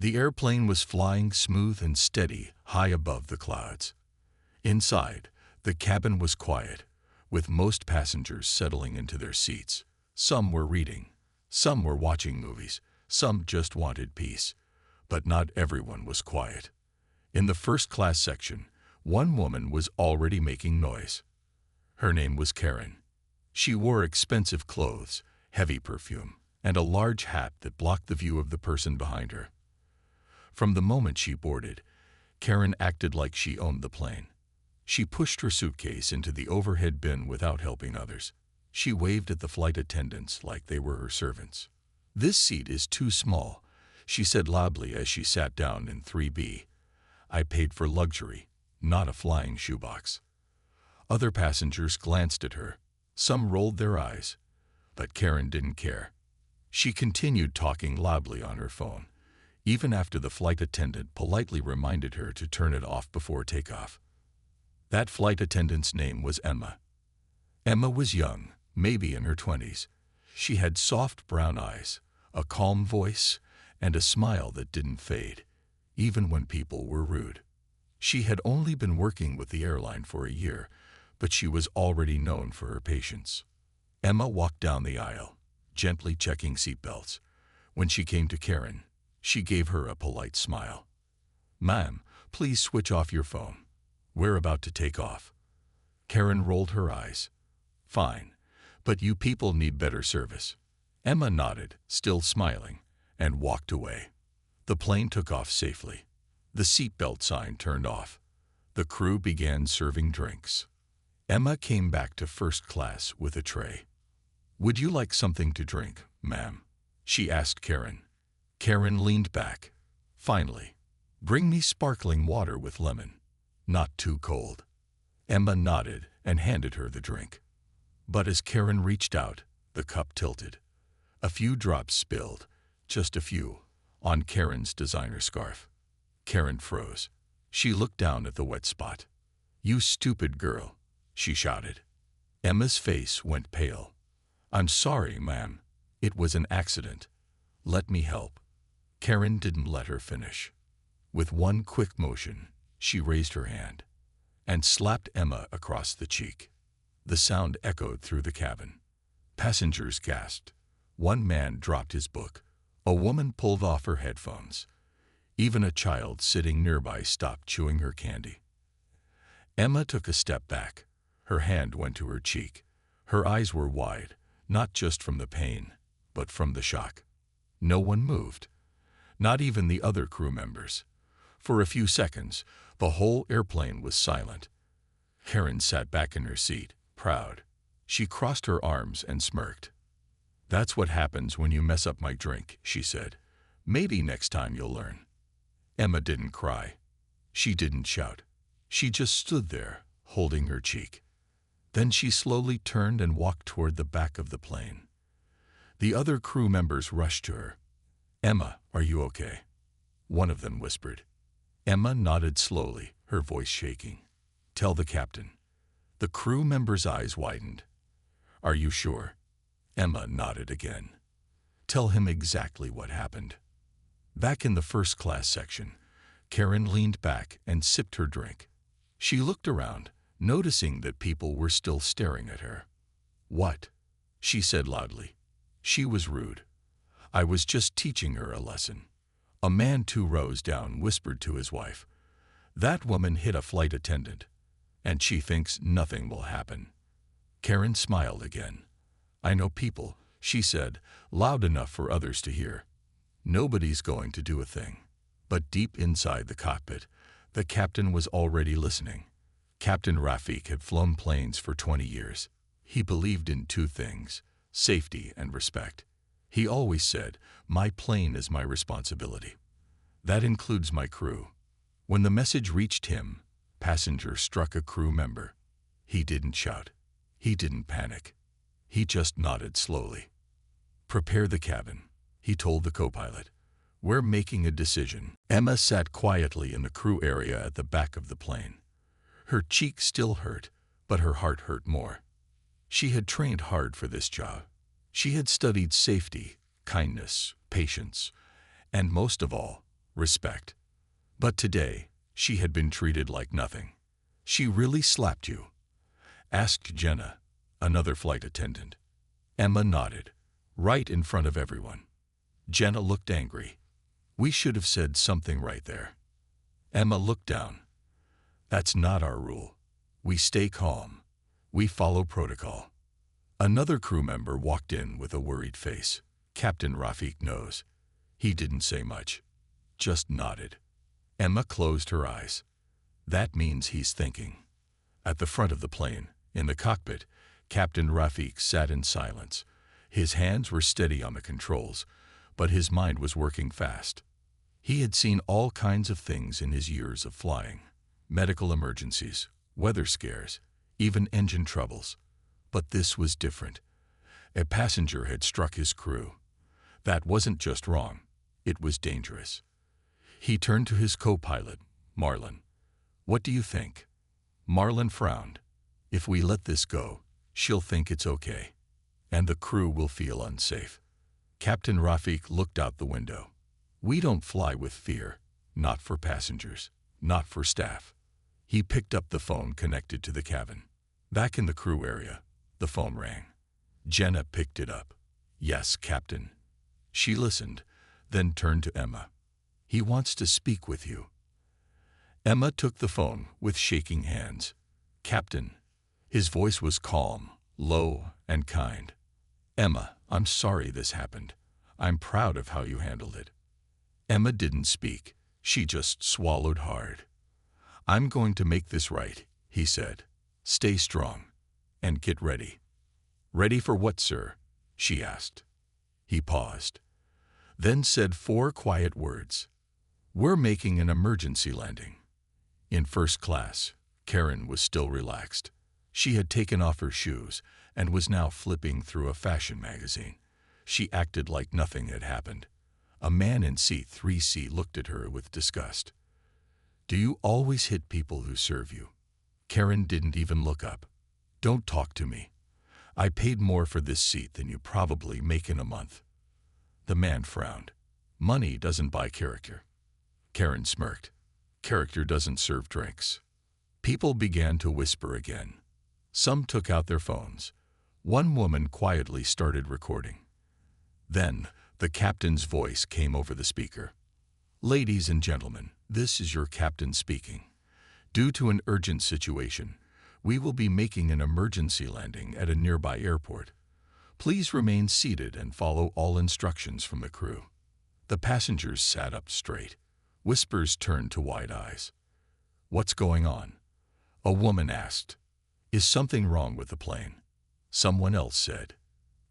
The airplane was flying smooth and steady high above the clouds. Inside, the cabin was quiet, with most passengers settling into their seats. Some were reading, some were watching movies, some just wanted peace. But not everyone was quiet. In the first-class section, one woman was already making noise. Her name was Karen. She wore expensive clothes, heavy perfume, and a large hat that blocked the view of the person behind her. From the moment she boarded, Karen acted like she owned the plane. She pushed her suitcase into the overhead bin without helping others. She waved at the flight attendants like they were her servants. "This seat is too small," she said loudly as she sat down in 3B. "I paid for luxury, not a flying shoebox." Other passengers glanced at her. Some rolled their eyes, but Karen didn't care. She continued talking loudly on her phone, even after the flight attendant politely reminded her to turn it off before takeoff. That flight attendant's name was Emma. Emma was young, maybe in her 20s. She had soft brown eyes, a calm voice, and a smile that didn't fade, even when people were rude. She had only been working with the airline for a year, but she was already known for her patience. Emma walked down the aisle, gently checking seatbelts. When she came to Karen, she gave her a polite smile. "Ma'am, please switch off your phone. We're about to take off." Karen rolled her eyes. "Fine, but you people need better service." Emma nodded, still smiling, and walked away. The plane took off safely. The seatbelt sign turned off. The crew began serving drinks. Emma came back to first class with a tray. "Would you like something to drink, ma'am?" she asked Karen. Karen leaned back. "Finally. Bring me sparkling water with lemon. Not too cold." Emma nodded and handed her the drink. But as Karen reached out, the cup tilted. A few drops spilled, just a few, on Karen's designer scarf. Karen froze. She looked down at the wet spot. "You stupid girl," she shouted. Emma's face went pale. "I'm sorry, ma'am. It was an accident. Let me help." Karen didn't let her finish. With one quick motion, she raised her hand and slapped Emma across the cheek. The sound echoed through the cabin. Passengers gasped. One man dropped his book. A woman pulled off her headphones. Even a child sitting nearby stopped chewing her candy. Emma took a step back. Her hand went to her cheek. Her eyes were wide, not just from the pain, but from the shock. No one moved, not even the other crew members. For a few seconds, the whole airplane was silent. Karen sat back in her seat, proud. She crossed her arms and smirked. "That's what happens when you mess up my drink," she said. "Maybe next time you'll learn." Emma didn't cry. She didn't shout. She just stood there, holding her cheek. Then she slowly turned and walked toward the back of the plane. The other crew members rushed to her. "Emma, are you okay?" one of them whispered. Emma nodded slowly, her voice shaking. "Tell the captain." The crew member's eyes widened. "Are you sure?" Emma nodded again. "Tell him exactly what happened." Back in the first-class section, Karen leaned back and sipped her drink. She looked around, noticing that people were still staring at her. "What?" she said loudly. She was rude. "I was just teaching her a lesson." A man 2 rows down whispered to his wife, "That woman hit a flight attendant, and she thinks nothing will happen." Karen smiled again. "I know people," she said, loud enough for others to hear. "Nobody's going to do a thing." But deep inside the cockpit, the captain was already listening. Captain Rafik had flown planes for 20 years. He believed in 2 things, safety and respect. He always said, "My plane is my responsibility. That includes my crew." When the message reached him, passenger struck a crew member. He didn't shout. He didn't panic. He just nodded slowly. "Prepare the cabin," he told the co-pilot. "We're making a decision." Emma sat quietly in the crew area at the back of the plane. Her cheek still hurt, but her heart hurt more. She had trained hard for this job. She had studied safety, kindness, patience, and most of all, respect. But today, she had been treated like nothing. "She really slapped you?" asked Jenna, another flight attendant. Emma nodded, right in front of everyone. Jenna looked angry. "We should have said something right there." Emma looked down. "That's not our rule. We stay calm. We follow protocol." Another crew member walked in with a worried face. Captain Rafik knows. He didn't say much, just nodded. Emma closed her eyes. That means he's thinking. At the front of the plane, in the cockpit, Captain Rafik sat in silence. His hands were steady on the controls, but his mind was working fast. He had seen all kinds of things in his years of flying. Medical emergencies, weather scares, even engine troubles. But this was different. A passenger had struck his crew. That wasn't just wrong, it was dangerous. He turned to his co-pilot, Marlin. "What do you think?" Marlin frowned. "If we let this go, she'll think it's okay. And the crew will feel unsafe." Captain Rafik looked out the window. "We don't fly with fear, not for passengers, not for staff." He picked up the phone connected to the cabin. Back in the crew area, the phone rang. Jenna picked it up. "Yes, Captain." She listened, then turned to Emma. "He wants to speak with you." Emma took the phone with shaking hands. "Captain." His voice was calm, low, and kind. "Emma, I'm sorry this happened. I'm proud of how you handled it." Emma didn't speak. She just swallowed hard. "I'm going to make this right," he said. "Stay strong. And get ready." "Ready for what, sir?" she asked. He paused, then said 4 quiet words. "We're making an emergency landing." In first class, Karen was still relaxed. She had taken off her shoes and was now flipping through a fashion magazine. She acted like nothing had happened. A man in seat 3C looked at her with disgust. "Do you always hit people who serve you?" Karen didn't even look up. "Don't talk to me. I paid more for this seat than you probably make in a month." The man frowned. "Money doesn't buy character." Karen smirked. "Character doesn't serve drinks." People began to whisper again. Some took out their phones. One woman quietly started recording. Then, the captain's voice came over the speaker. "Ladies and gentlemen, this is your captain speaking. Due to an urgent situation, we will be making an emergency landing at a nearby airport. Please remain seated and follow all instructions from the crew." The passengers sat up straight. Whispers turned to wide eyes. "What's going on?" a woman asked. "Is something wrong with the plane?" someone else said.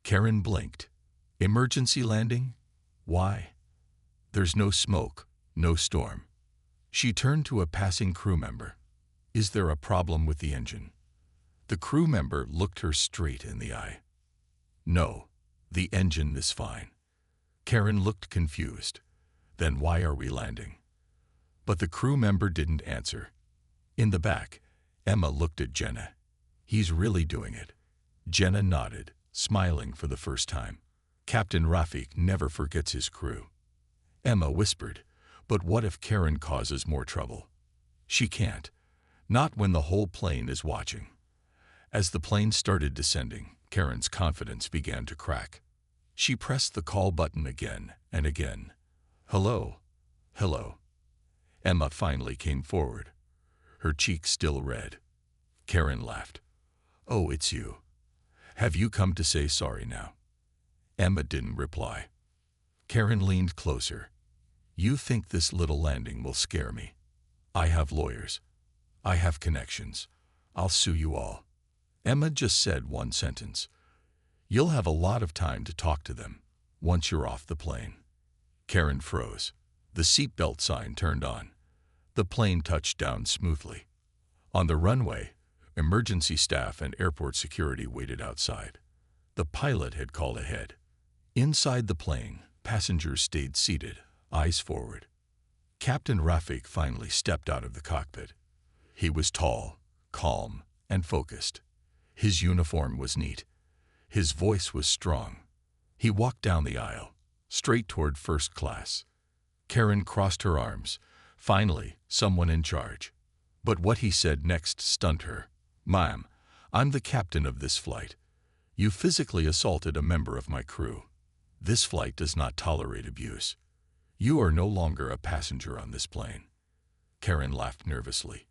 Karen blinked. "Emergency landing? Why?" "There's no smoke, no storm." She turned to a passing crew member. "Is there a problem with the engine?" The crew member looked her straight in the eye. "No, the engine is fine." Karen looked confused. "Then why are we landing?" But the crew member didn't answer. In the back, Emma looked at Jenna. "He's really doing it." Jenna nodded, smiling for the first time. Captain Rafik never forgets his crew. Emma whispered, "But what if Karen causes more trouble?" "She can't. Not when the whole plane is watching." As the plane started descending, Karen's confidence began to crack. She pressed the call button again and again. "Hello? Hello?" Emma finally came forward, her cheeks still red. Karen laughed. "Oh, it's you. Have you come to say sorry now?" Emma didn't reply. Karen leaned closer. "You think this little landing will scare me? I have lawyers. I have connections. I'll sue you all." Emma just said one sentence. "You'll have a lot of time to talk to them once you're off the plane." Karen froze. The seatbelt sign turned on. The plane touched down smoothly. On the runway, emergency staff and airport security waited outside. The pilot had called ahead. Inside the plane, passengers stayed seated, eyes forward. Captain Rafik finally stepped out of the cockpit. He was tall, calm, and focused. His uniform was neat. His voice was strong. He walked down the aisle, straight toward first class. Karen crossed her arms. Finally, someone in charge. But what he said next stunned her. "Ma'am, I'm the captain of this flight. You physically assaulted a member of my crew. This flight does not tolerate abuse. You are no longer a passenger on this plane." Karen laughed nervously.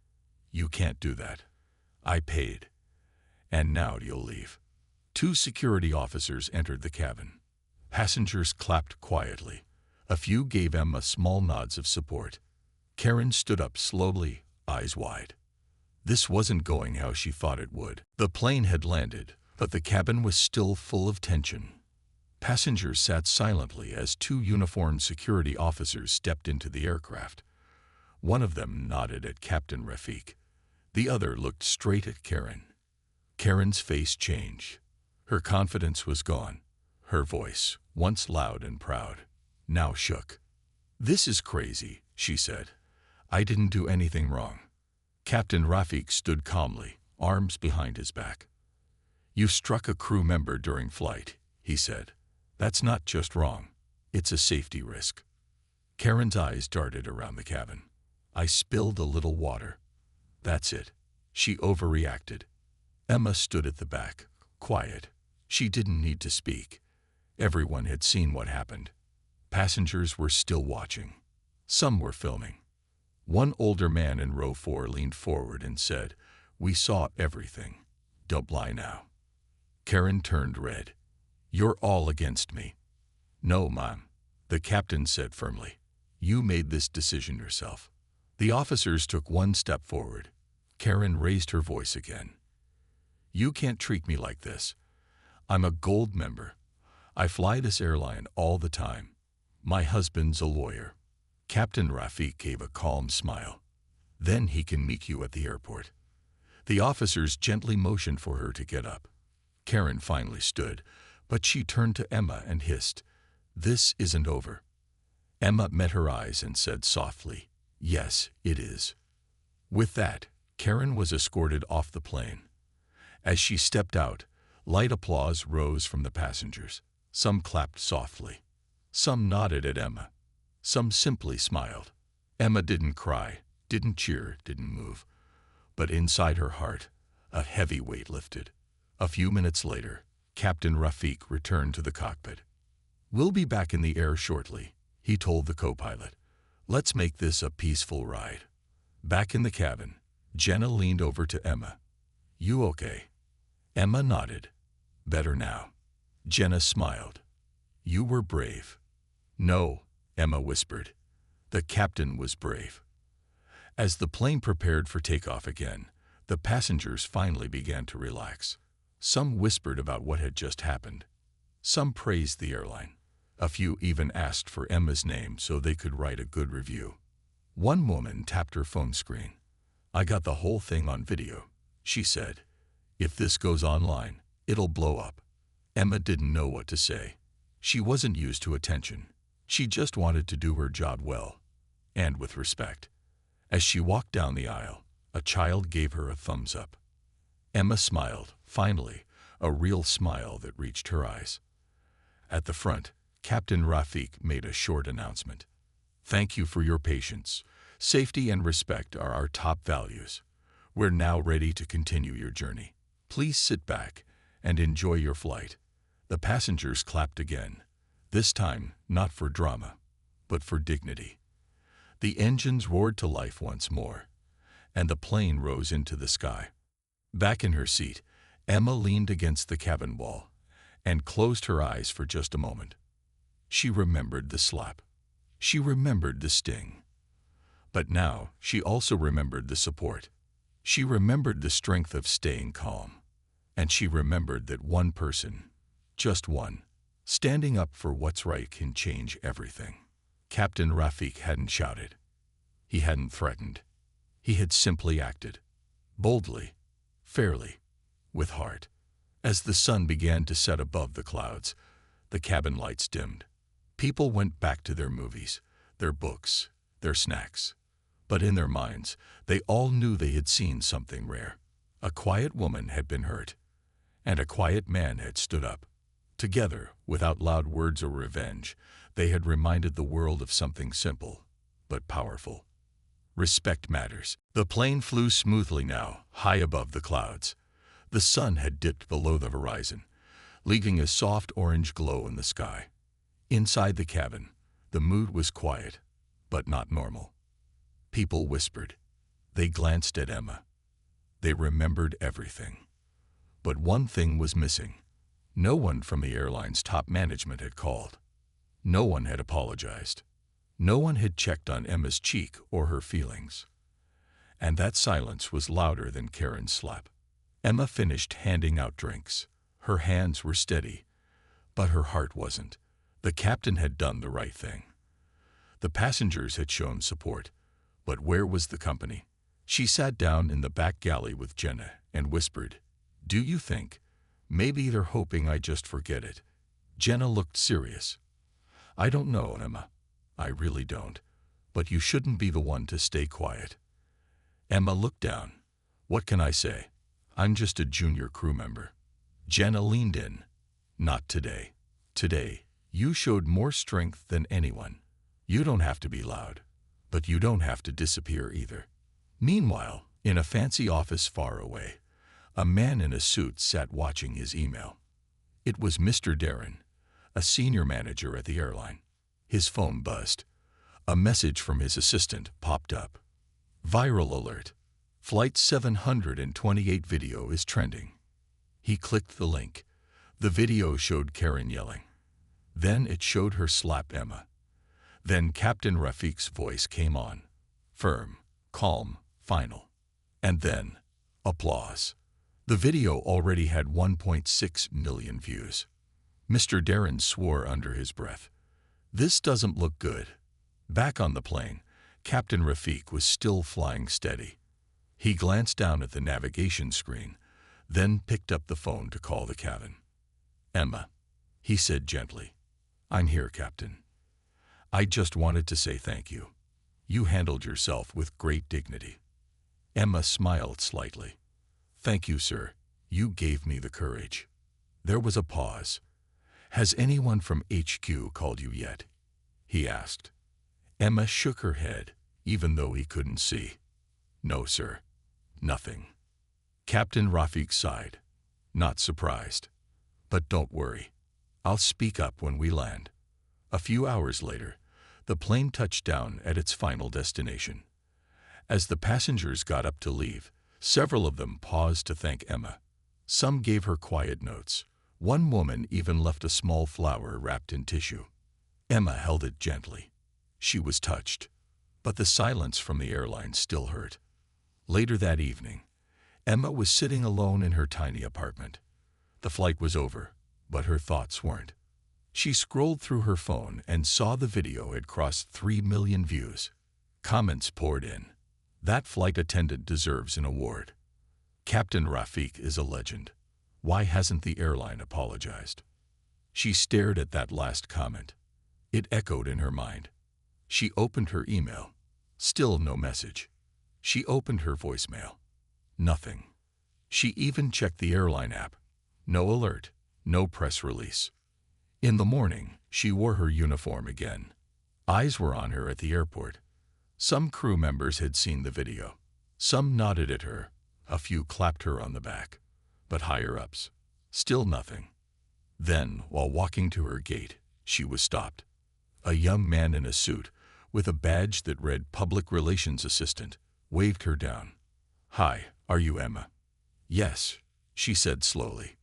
"You can't do that. I paid. And now you'll leave." 2 security officers entered the cabin. Passengers clapped quietly. A few gave Emma small nods of support. Karen stood up slowly, eyes wide. This wasn't going how she thought it would. The plane had landed, but the cabin was still full of tension. Passengers sat silently as 2 uniformed security officers stepped into the aircraft. One of them nodded at Captain Rafik. The other looked straight at Karen. Karen's face changed. Her confidence was gone. Her voice, once loud and proud, now shook. "This is crazy," she said. "I didn't do anything wrong." Captain Rafik stood calmly, arms behind his back. "You struck a crew member during flight," he said. "That's not just wrong. It's a safety risk." Karen's eyes darted around the cabin. "I spilled a little water. That's it." She overreacted. Emma stood at the back, quiet. She didn't need to speak. Everyone had seen what happened. Passengers were still watching. Some were filming. One older man in row 4 leaned forward and said, "We saw everything. Don't lie now." Karen turned red. "You're all against me." "No, Ma'am," the captain said firmly. "You made this decision yourself." The officers took one step forward. Karen raised her voice again. "You can't treat me like this. I'm a gold member. I fly this airline all the time. My husband's a lawyer." Captain Rafik gave a calm smile. "Then he can meet you at the airport." The officers gently motioned for her to get up. Karen finally stood, but she turned to Emma and hissed, "This isn't over." Emma met her eyes and said softly, "Yes, it is." With that, Karen was escorted off the plane. As she stepped out, light applause rose from the passengers. Some clapped softly. Some nodded at Emma. Some simply smiled. Emma didn't cry, didn't cheer, didn't move. But inside her heart, a heavy weight lifted. A few minutes later, Captain Rafik returned to the cockpit. "We'll be back in the air shortly," he told the co-pilot. "Let's make this a peaceful ride." Back in the cabin, Jenna leaned over to Emma. "You okay?" Emma nodded. "Better now." Jenna smiled. "You were brave." "No," Emma whispered. "The captain was brave." As the plane prepared for takeoff again, the passengers finally began to relax. Some whispered about what had just happened. Some praised the airline. A few even asked for Emma's name so they could write a good review. One woman tapped her phone screen. "I got the whole thing on video," she said. "If this goes online, it'll blow up." Emma didn't know what to say. She wasn't used to attention. She just wanted to do her job well, and with respect. As she walked down the aisle, a child gave her a thumbs up. Emma smiled, finally, a real smile that reached her eyes. At the front, Captain Rafik made a short announcement. "Thank you for your patience. Safety and respect are our top values. We're now ready to continue your journey. Please sit back and enjoy your flight." The passengers clapped again, this time not for drama, but for dignity. The engines roared to life once more, and the plane rose into the sky. Back in her seat, Emma leaned against the cabin wall and closed her eyes for just a moment. She remembered the slap. She remembered the sting. But now she also remembered the support. She remembered the strength of staying calm. And she remembered that one person, just one, standing up for what's right can change everything. Captain Rafik hadn't shouted. He hadn't threatened. He had simply acted. Boldly, fairly, with heart. As the sun began to set above the clouds, the cabin lights dimmed. People went back to their movies, their books, their snacks. But in their minds, they all knew they had seen something rare. A quiet woman had been hurt, and a quiet man had stood up. Together, without loud words or revenge, They had reminded the world of something simple, but powerful. Respect matters. The plane flew smoothly now, high above the clouds. The sun had dipped below the horizon, leaving a soft orange glow in the sky. Inside the cabin, the mood was quiet, but not normal. People whispered. They glanced at Emma. They remembered everything. But one thing was missing. No one from the airline's top management had called. No one had apologized. No one had checked on Emma's cheek or her feelings. And that silence was louder than Karen's slap. Emma finished handing out drinks. Her hands were steady, but her heart wasn't. The captain had done the right thing. The passengers had shown support, but where was the company? She sat down in the back galley with Jenna and whispered, "Do you think? Maybe they're hoping I just forget it." Jenna looked serious. "I don't know, Emma. I really don't. But you shouldn't be the one to stay quiet." Emma looked down. "What can I say? I'm just a junior crew member." Jenna leaned in. "Not today. Today, you showed more strength than anyone. You don't have to be loud, but you don't have to disappear either." Meanwhile, in a fancy office far away, a man in a suit sat watching his email. It was Mr. Darren, a senior manager at the airline. His phone buzzed. A message from his assistant popped up. "Viral alert. Flight 728 video is trending." He clicked the link. The video showed Karen yelling. Then it showed her slap Emma. Then Captain Rafiq's voice came on. Firm, calm, final. And then, applause. The video already had 1.6 million views. Mr. Darren swore under his breath. "This doesn't look good." Back on the plane, Captain Rafiq was still flying steady. He glanced down at the navigation screen, then picked up the phone to call the cabin. "Emma," he said gently. "I'm here, Captain. I just wanted to say thank you. You handled yourself with great dignity." Emma smiled slightly. "Thank you, sir. You gave me the courage." There was a pause. "Has anyone from HQ called you yet?" he asked. Emma shook her head, even though he couldn't see. "No, sir. Nothing." Captain Rafiq sighed, not surprised. "But don't worry. I'll speak up when we land." A few hours later, the plane touched down at its final destination. As the passengers got up to leave, several of them paused to thank Emma. Some gave her quiet notes. One woman even left a small flower wrapped in tissue. Emma held it gently. She was touched, but the silence from the airline still hurt. Later that evening, Emma was sitting alone in her tiny apartment. The flight was over, but her thoughts weren't. She scrolled through her phone and saw the video had crossed 3 million views. Comments poured in. "That flight attendant deserves an award. Captain Rafiq is a legend. Why hasn't the airline apologized?" She stared at that last comment. It echoed in her mind. She opened her email. Still no message. She opened her voicemail. Nothing. She even checked the airline app. No alert. No press release. In the morning, she wore her uniform again. Eyes were on her at the airport. Some crew members had seen the video. Some nodded at her. A few clapped her on the back. But higher-ups, still nothing. Then, while walking to her gate, she was stopped. A young man in a suit, with a badge that read Public Relations Assistant, waved her down. "Hi, are you Emma?" "Yes," she said slowly.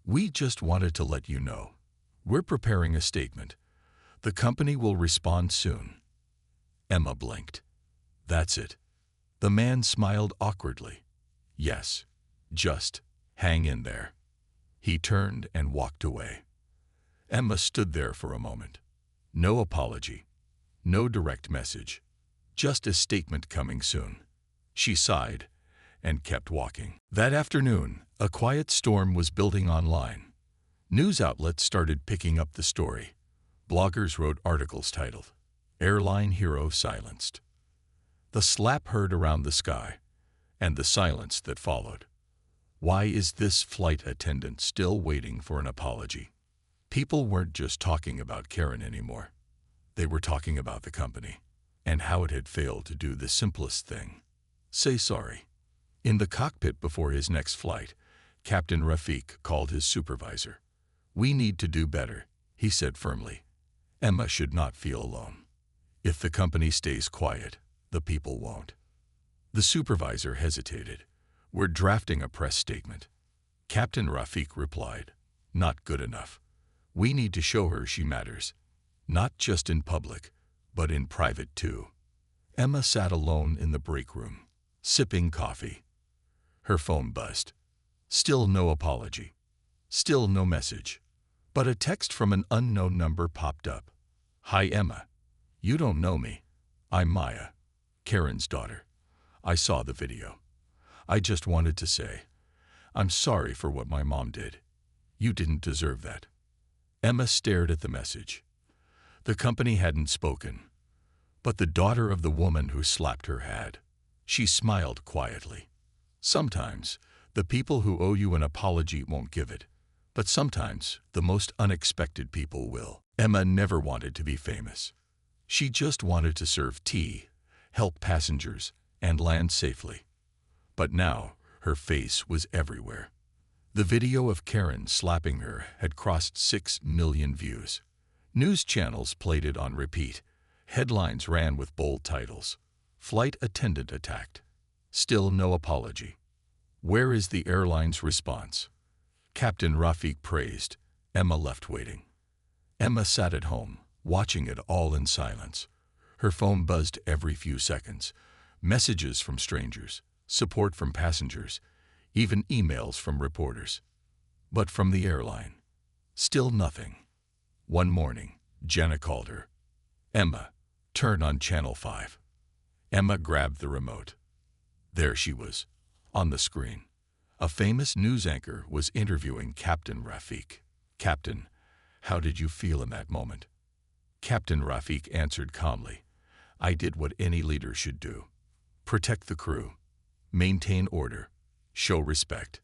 "We just wanted to let you know. We're preparing a statement. The company will respond soon." Emma blinked. "That's it." The man smiled awkwardly. "Yes, just hang in there." He turned and walked away. Emma stood there for a moment. No apology. No direct message. Just a statement coming soon. She sighed and kept walking. That afternoon, a quiet storm was building online. News outlets started picking up the story. Bloggers wrote articles titled, "Airline Hero Silenced." The slap heard around the sky, and the silence that followed. Why is this flight attendant still waiting for an apology? People weren't just talking about Karen anymore. They were talking about the company and how it had failed to do the simplest thing: say sorry. In the cockpit before his next flight, Captain Rafik called his supervisor. "We need to do better," he said firmly. "Emma should not feel alone. If the company stays quiet, the people won't." The supervisor hesitated. "We're drafting a press statement." Captain Rafik replied, "Not good enough. We need to show her she matters, not just in public, but in private too." Emma sat alone in the break room, sipping coffee. Her phone buzzed. Still no apology. Still no message. But a text from an unknown number popped up. "Hi Emma. You don't know me. I'm Maya, Karen's daughter. I saw the video. I just wanted to say, I'm sorry for what my mom did. You didn't deserve that." Emma stared at the message. The company hadn't spoken, but the daughter of the woman who slapped her had. She smiled quietly. Sometimes, the people who owe you an apology won't give it, but sometimes the most unexpected people will. Emma never wanted to be famous. She just wanted to serve tea, help passengers, and land safely. But now, her face was everywhere. The video of Karen slapping her had crossed 6 million views. News channels played it on repeat. Headlines ran with bold titles. "Flight attendant attacked. Still no apology. Where is the airline's response?" Captain Rafik praised. Emma left waiting. Emma sat at home, watching it all in silence. Her phone buzzed every few seconds. Messages from strangers, support from passengers, even emails from reporters. But from the airline, still nothing. One morning, Jenna called her. "Emma, turn on Channel 5. Emma grabbed the remote. There she was, on the screen. A famous news anchor was interviewing Captain Rafik. "Captain, how did you feel in that moment?" Captain Rafik answered calmly, "I did what any leader should do. Protect the crew. Maintain order. Show respect."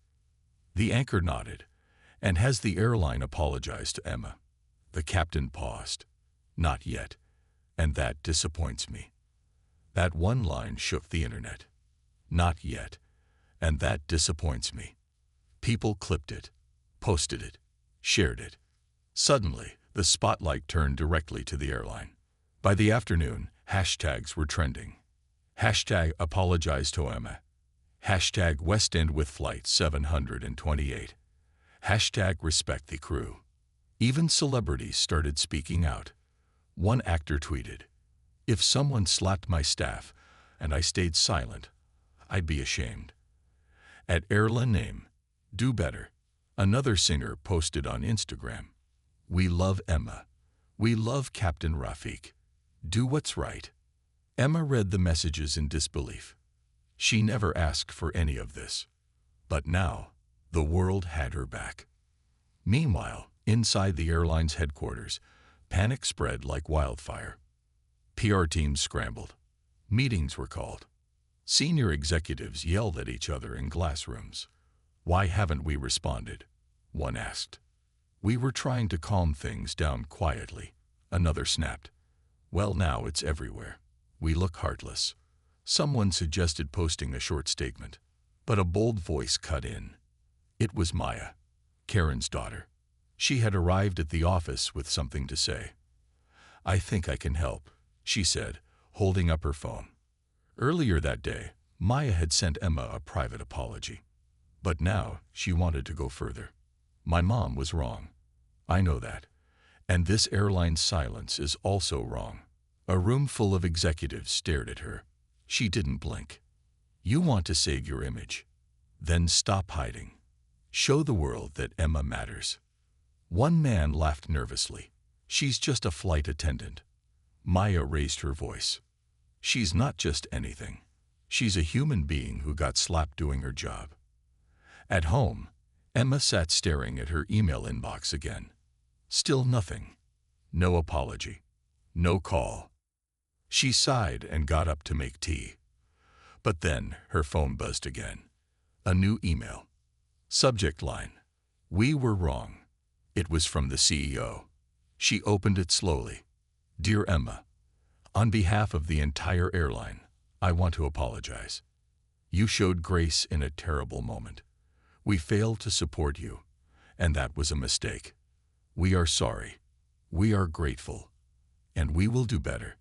The anchor nodded. "And has the airline apologized to Emma?" The captain paused. "Not yet. And that disappoints me." That one line shook the internet. "Not yet. And that disappoints me." People clipped it, posted it, shared it. Suddenly, the spotlight turned directly to the airline. By the afternoon, hashtags were trending. Hashtag apologize to Emma. Hashtag West End with Flight 728. Hashtag respect the crew. Even celebrities started speaking out. One actor tweeted, "If someone slapped my staff and I stayed silent, I'd be ashamed." At airline name, do better. Another singer posted on Instagram, "We love Emma. We love Captain Rafik. Do what's right." Emma read the messages in disbelief. She never asked for any of this. But now, the world had her back. Meanwhile, inside the airline's headquarters, panic spread like wildfire. PR teams scrambled. Meetings were called. Senior executives yelled at each other in glass rooms. "Why haven't we responded?" one asked. "We were trying to calm things down quietly," another snapped. "Well, now it's everywhere. We look heartless." Someone suggested posting a short statement, but a bold voice cut in. It was Maya, Karen's daughter. She had arrived at the office with something to say. "I think I can help," she said, holding up her phone. Earlier that day, Maya had sent Emma a private apology. But now she wanted to go further. "My mom was wrong. I know that. And this airline's silence is also wrong." A room full of executives stared at her. She didn't blink. "You want to save your image? Then stop hiding. Show the world that Emma matters." One man laughed nervously. "She's just a flight attendant." Maya raised her voice. "She's not just anything. She's a human being who got slapped doing her job." At home, Emma sat staring at her email inbox again. Still nothing. No apology. No call. She sighed and got up to make tea. But then her phone buzzed again. A new email. Subject line, "We were wrong." It was from the CEO. She opened it slowly. Dear Emma, on behalf of the entire airline, I want to apologize. You showed grace in a terrible moment. We failed to support you, and that was a mistake. We are sorry. We are grateful, and we will do better.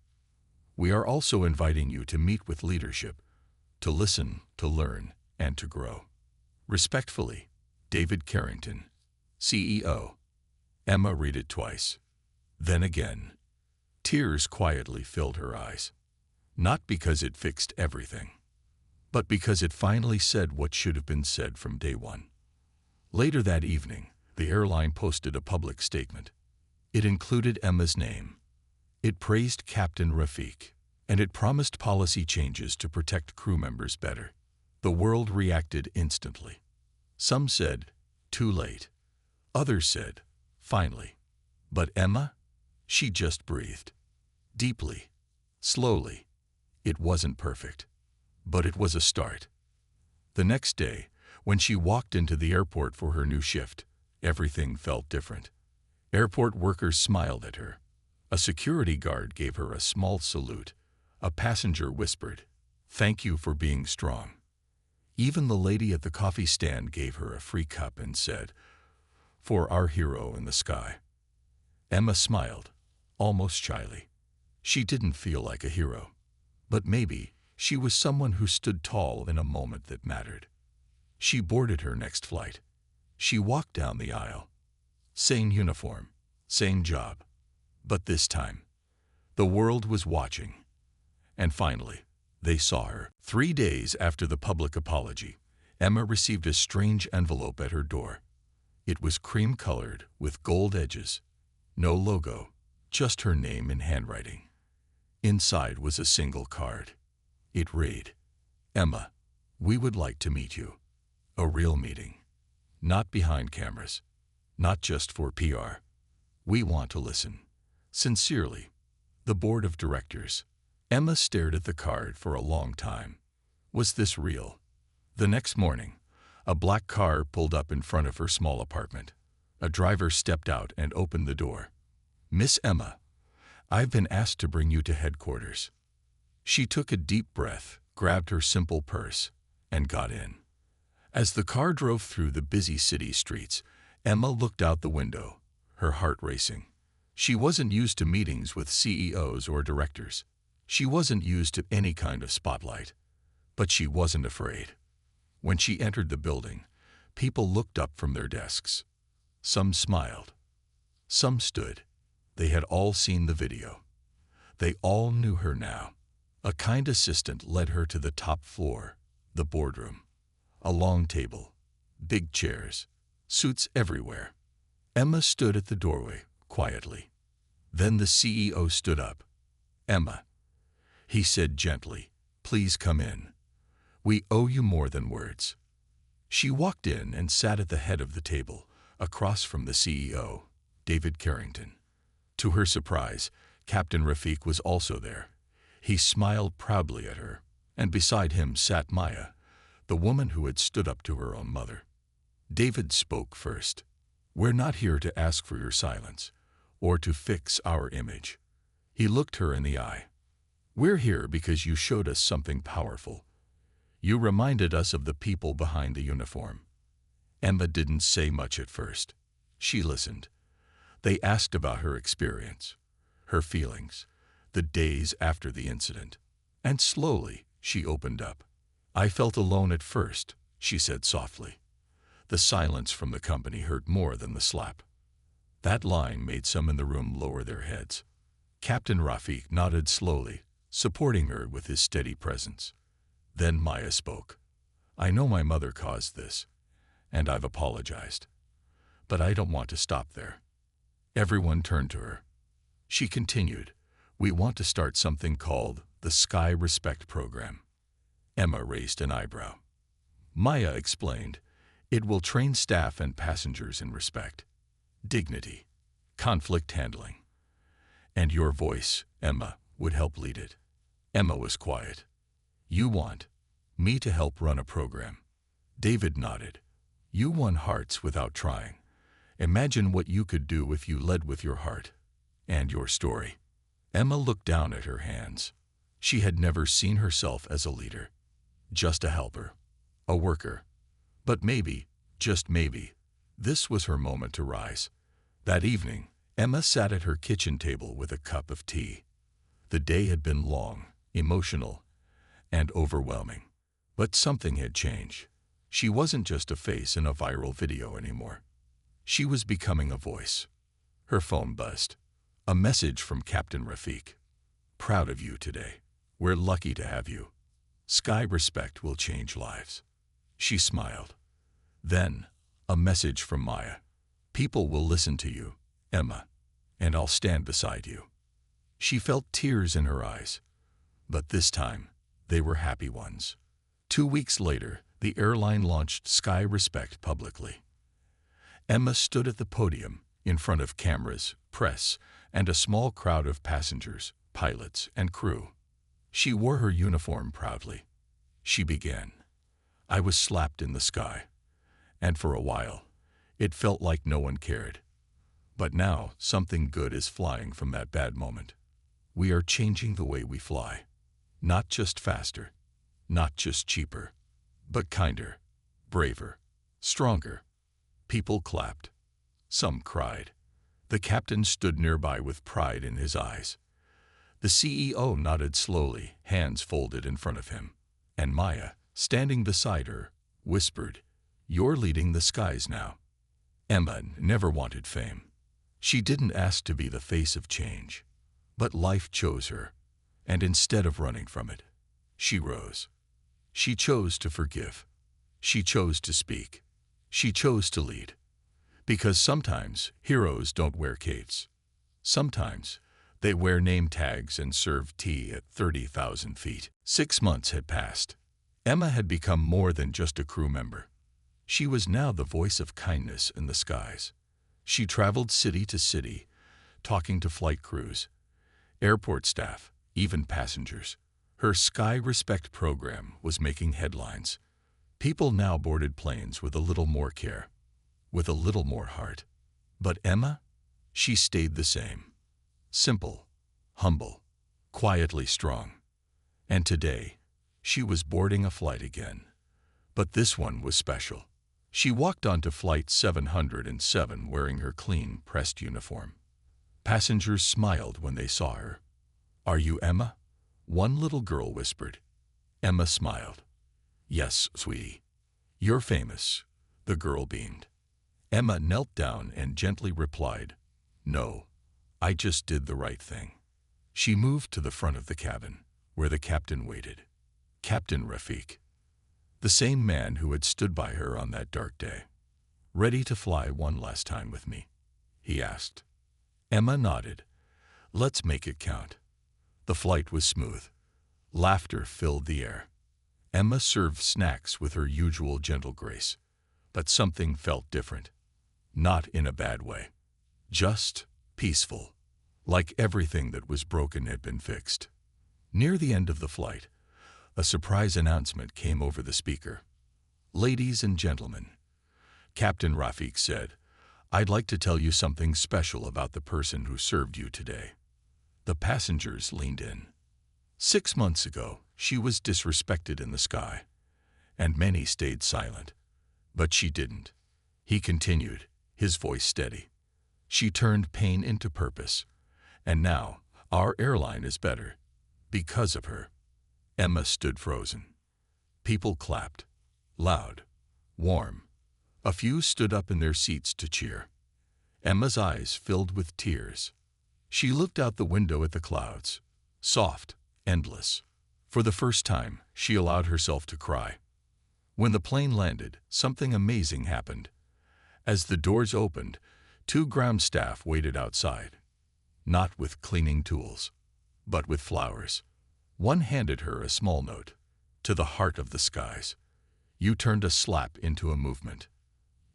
We are also inviting you to meet with leadership, to listen, to learn, and to grow. Respectfully, David Carrington, CEO. Emma read it twice. Then again. Tears quietly filled her eyes. Not because it fixed everything, but because it finally said what should have been said from day one. Later that evening, the airline posted a public statement. It included Emma's name. It praised Captain Rafiq, and it promised policy changes to protect crew members better. The world reacted instantly. Some said, too late. Others said, finally. But Emma? She just breathed. Deeply. Slowly. It wasn't perfect. But it was a start. The next day, when she walked into the airport for her new shift, everything felt different. Airport workers smiled at her. A security guard gave her a small salute. A passenger whispered, "Thank you for being strong." Even the lady at the coffee stand gave her a free cup and said, "For our hero in the sky." Emma smiled, almost shyly. She didn't feel like a hero. But maybe she was someone who stood tall in a moment that mattered. She boarded her next flight. She walked down the aisle. Same uniform, same job. But this time, the world was watching. And finally, they saw her. 3 days after the public apology, Emma received a strange envelope at her door. It was cream-colored with gold edges. No logo, just her name in handwriting. Inside was a single card. It read, "Emma, we would like to meet you. A real meeting. Not behind cameras. Not just for PR. We want to listen. Sincerely, the board of directors." Emma stared at the card for a long time. Was this real? The next morning, a black car pulled up in front of her small apartment. A driver stepped out and opened the door. "Miss Emma, I've been asked to bring you to headquarters." She took a deep breath, grabbed her simple purse, and got in. As the car drove through the busy city streets, Emma looked out the window, her heart racing. She wasn't used to meetings with CEOs or directors. She wasn't used to any kind of spotlight. But she wasn't afraid. When she entered the building, people looked up from their desks. Some smiled. Some stood. They had all seen the video. They all knew her now. A kind assistant led her to the top floor, the boardroom. A long table, big chairs, suits everywhere. Emma stood at the doorway, quietly. Then the CEO stood up. "Emma," he said gently, "please come in. We owe you more than words." She walked in and sat at the head of the table, across from the CEO, David Carrington. To her surprise, Captain Rafiq was also there. He smiled proudly at her, and beside him sat Maya, the woman who had stood up to her own mother. David spoke first. "We're not here to ask for your silence, or to fix our image." He looked her in the eye. "We're here because you showed us something powerful. You reminded us of the people behind the uniform." Emma didn't say much at first. She listened. They asked about her experience, her feelings, the days after the incident. And slowly, she opened up. "I felt alone at first," she said softly. The silence from the company hurt more than the slap. That line made some in the room lower their heads. Captain Rafiq nodded slowly, supporting her with his steady presence. Then Maya spoke. "I know my mother caused this, and I've apologized. But I don't want to stop there." Everyone turned to her. She continued, "We want to start something called the Sky Respect Program." Emma raised an eyebrow. Maya explained, "It will train staff and passengers in respect, dignity, conflict handling. And your voice, Emma, would help lead it." Emma was quiet. "You want me to help run a program?" David nodded. "You won hearts without trying. Imagine what you could do if you led with your heart and your story." Emma looked down at her hands. She had never seen herself as a leader, just a helper, a worker. But maybe, just maybe, this was her moment to rise. That evening, Emma sat at her kitchen table with a cup of tea. The day had been long, emotional, and overwhelming. But something had changed. She wasn't just a face in a viral video anymore. She was becoming a voice. Her phone buzzed. A message from Captain Rafik. Proud of you today. We're lucky to have you. Sky respect will change lives. She smiled. Then, a message from Maya. People will listen to you, Emma, and I'll stand beside you. She felt tears in her eyes, but this time, they were happy ones. 2 weeks later, the airline launched Sky Respect publicly. Emma stood at the podium, in front of cameras, press, and a small crowd of passengers, pilots, and crew. She wore her uniform proudly. She began. I was slapped in the sky, and for a while, it felt like no one cared. But now, something good is flying from that bad moment. We are changing the way we fly. Not just faster, not just cheaper, but kinder, braver, stronger. People clapped. Some cried. The captain stood nearby with pride in his eyes. The CEO nodded slowly, hands folded in front of him. And Maya, standing beside her, whispered, You're leading the skies now. Emma never wanted fame. She didn't ask to be the face of change. But life chose her, and instead of running from it, she rose. She chose to forgive. She chose to speak. She chose to lead. Because sometimes heroes don't wear capes. Sometimes they wear name tags and serve tea at 30,000 feet. 6 months had passed. Emma had become more than just a crew member. She was now the voice of kindness in the skies. She traveled city to city, talking to flight crews, airport staff, even passengers. Her Sky Respect program was making headlines. People now boarded planes with a little more care, with a little more heart. But Emma? She stayed the same. Simple, humble, quietly strong. And today, she was boarding a flight again. But this one was special. She walked onto Flight 707 wearing her clean, pressed uniform. Passengers smiled when they saw her. Are you Emma? One little girl whispered. Emma smiled. Yes, sweetie. You're famous. The girl beamed. Emma knelt down and gently replied, No, I just did the right thing. She moved to the front of the cabin, where the captain waited. Captain Rafik. The same man who had stood by her on that dark day. Ready to fly one last time with me? He asked. Emma nodded. Let's make it count. The flight was smooth. Laughter filled the air. Emma served snacks with her usual gentle grace. But something felt different. Not in a bad way. Just peaceful. Like everything that was broken had been fixed. Near the end of the flight, a surprise announcement came over the speaker. Ladies and gentlemen, Captain Rafik said, I'd like to tell you something special about the person who served you today. The passengers leaned in. 6 months ago, she was disrespected in the sky, and many stayed silent. But she didn't. He continued, his voice steady. She turned pain into purpose, and now our airline is better because of her. Emma stood frozen. People clapped, loud, warm. A few stood up in their seats to cheer. Emma's eyes filled with tears. She looked out the window at the clouds, soft, endless. For the first time, she allowed herself to cry. When the plane landed, something amazing happened. As the doors opened, 2 ground staff waited outside. Not with cleaning tools, but with flowers. One handed her a small note. To the heart of the skies. You turned a slap into a movement.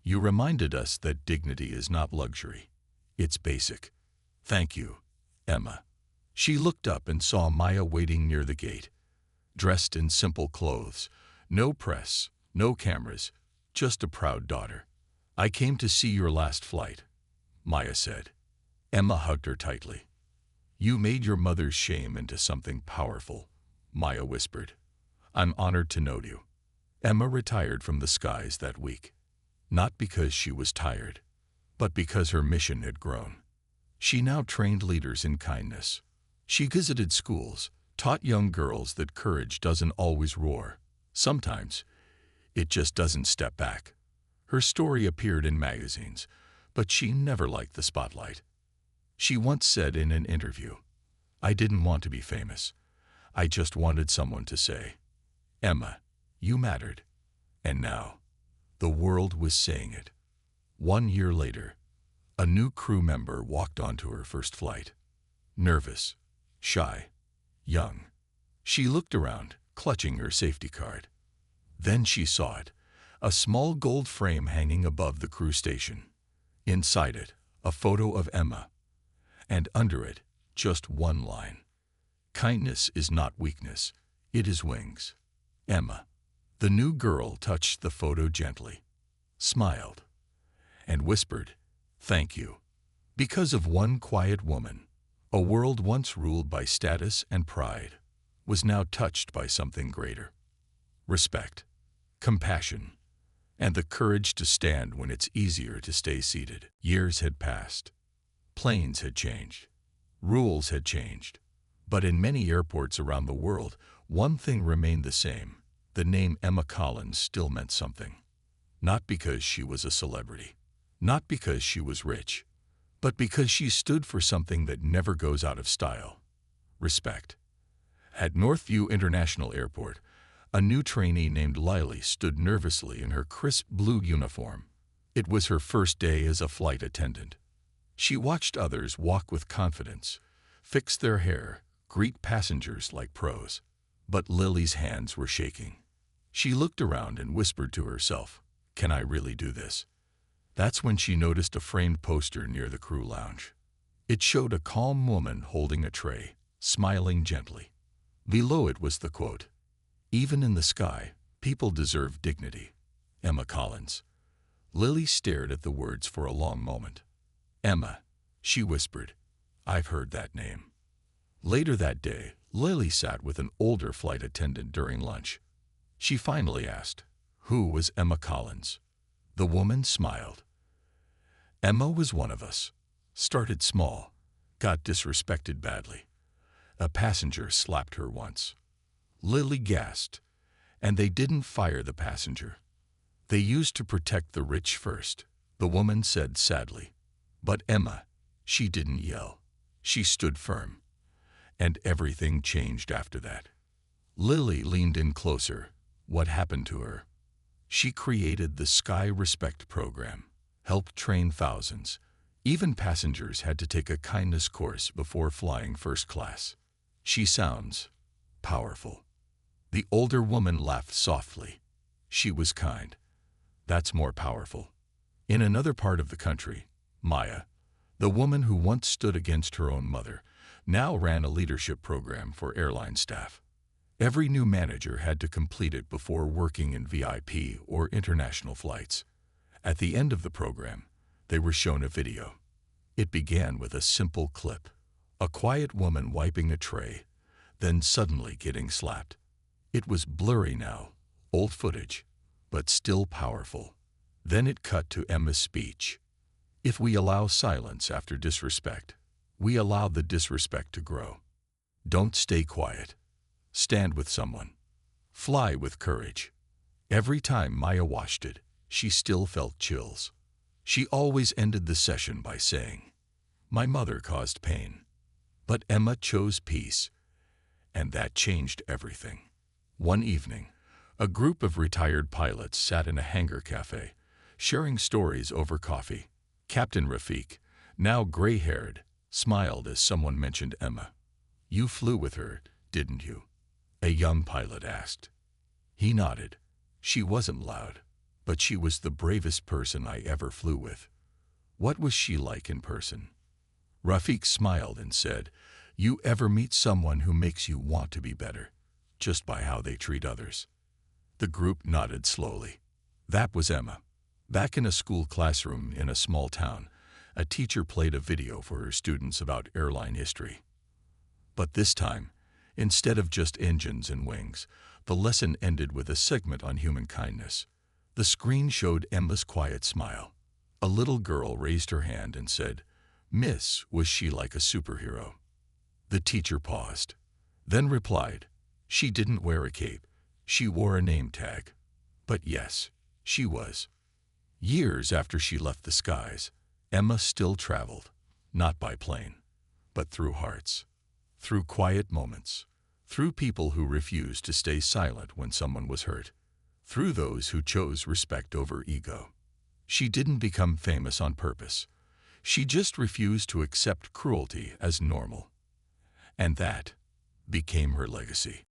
You reminded us that dignity is not luxury. It's basic. Thank you, Emma. She looked up and saw Maya waiting near the gate. Dressed in simple clothes. No press, no cameras, just a proud daughter. I came to see your last flight, Maya said. Emma hugged her tightly. You made your mother's shame into something powerful, Maya whispered. I'm honored to know you. Emma retired from the skies that week. Not because she was tired, but because her mission had grown. She now trained leaders in kindness. She visited schools, taught young girls that courage doesn't always roar. Sometimes, it just doesn't step back. Her story appeared in magazines, but she never liked the spotlight. She once said in an interview, I didn't want to be famous. I just wanted someone to say, Emma, you mattered. And now, the world was saying it. 1 year later, a new crew member walked onto her first flight. Nervous, shy, young. She looked around, clutching her safety card. Then she saw it, a small gold frame hanging above the crew station. Inside it, a photo of Emma. And under it, just one line. Kindness is not weakness, it is wings. Emma. The new girl touched the photo gently, smiled, and whispered, Thank you. Because of one quiet woman, a world once ruled by status and pride was now touched by something greater. Respect, compassion, and the courage to stand when it's easier to stay seated. Years had passed. Planes had changed. Rules had changed. But in many airports around the world, one thing remained the same. The name Emma Collins still meant something. Not because she was a celebrity, not because she was rich, but because she stood for something that never goes out of style: respect. At Northview International Airport, a new trainee named Lily stood nervously in her crisp blue uniform. It was her first day as a flight attendant. She watched others walk with confidence, fix their hair, greet passengers like pros. But Lily's hands were shaking. She looked around and whispered to herself, Can I really do this? That's when she noticed a framed poster near the crew lounge. It showed a calm woman holding a tray, smiling gently. Below it was the quote, Even in the sky, people deserve dignity. Emma Collins. Lily stared at the words for a long moment. Emma, she whispered, I've heard that name. Later that day, Lily sat with an older flight attendant during lunch. She finally asked, Who was Emma Collins? The woman smiled. Emma was one of us. Started small, got disrespected badly. A passenger slapped her once. Lily gasped, and they didn't fire the passenger. They used to protect the rich first, the woman said sadly. But Emma, she didn't yell. She stood firm. And everything changed after that. Lily leaned in closer. What happened to her? She created the Sky Respect program, helped train thousands. Even passengers had to take a kindness course before flying first class. She sounds powerful. The older woman laughed softly. She was kind. That's more powerful. In another part of the country, Maya, the woman who once stood against her own mother, now ran a leadership program for airline staff. Every new manager had to complete it before working in VIP or international flights. At the end of the program, they were shown a video. It began with a simple clip, a quiet woman wiping a tray, then suddenly getting slapped. It was blurry now, old footage, but still powerful. Then it cut to Emma's speech. If we allow silence after disrespect, we allow the disrespect to grow. Don't stay quiet. Stand with someone. Fly with courage. Every time Maya watched it, she still felt chills. She always ended the session by saying, My mother caused pain, but Emma chose peace, and that changed everything. One evening, a group of retired pilots sat in a hangar cafe, sharing stories over coffee. Captain Rafiq, now gray-haired, smiled as someone mentioned Emma. You flew with her, didn't you? A young pilot asked. He nodded. She wasn't loud, but she was the bravest person I ever flew with. What was she like in person? Rafiq smiled and said, You ever meet someone who makes you want to be better, just by how they treat others? The group nodded slowly. That was Emma. Back in a school classroom in a small town, a teacher played a video for her students about airline history. But this time, instead of just engines and wings, the lesson ended with a segment on human kindness. The screen showed Emma's quiet smile. A little girl raised her hand and said, "Miss, was she like a superhero?" The teacher paused, then replied, "She didn't wear a cape. She wore a name tag." But yes, she was. Years after she left the skies, Emma still traveled, not by plane, but through hearts, through quiet moments, through people who refused to stay silent when someone was hurt, through those who chose respect over ego. She didn't become famous on purpose. She just refused to accept cruelty as normal. And that became her legacy.